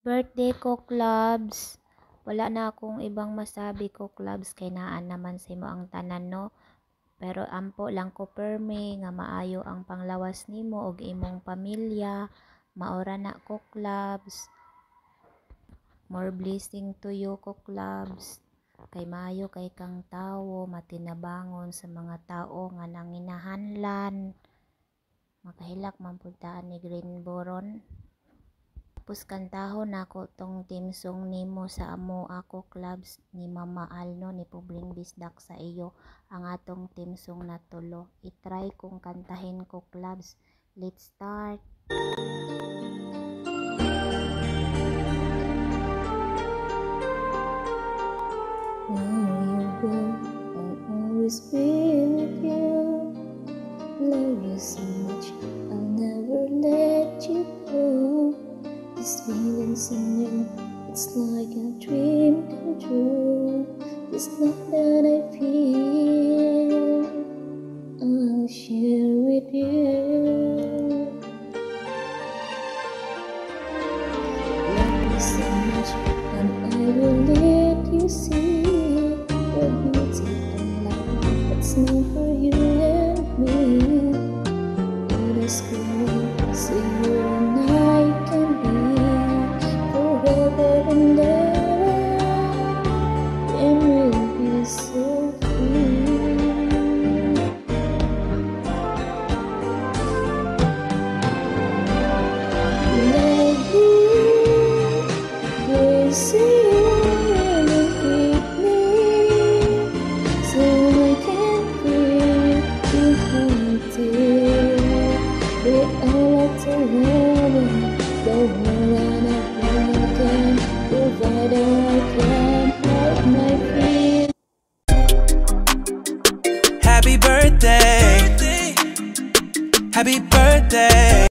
Birthday ko, clubs. Wala na akong ibang masabi ko, clubs, kay naan naman sa imo ang tanan, no? Pero ampo lang ko permi nga maayo ang panglawas nimo og imong pamilya. Maora na ko, clubs. More blessing to you ko, clubs. Kay maayo kay kang tawo, matinabangon sa mga tao nga nanginahanlan. Makahilak man pud taan ni Greenboron. Tapos kantahon nako tong team song nimo sa amo ako, clubs, ni Mama Alno ni Publing Bisdak sa iyo ang atong team song na tulo. I-try kong kantahin ko, clubs. Let's start. Where you go, I'll always be with you. Love you so much, I'll never let you go. This feeling's in you, it's like a dream come true. This love that I feel, I'll share with you. Love me so much, and I will let you see your beauty and love that's meant for you and me. Let us go, so you and I can be forever and ever, and we'll be so free. Love you, crazy and keep me, so I can feel you haunted. They all like to love the whole and I can provide all I can hide my fear. Happy birthday, happy birthday.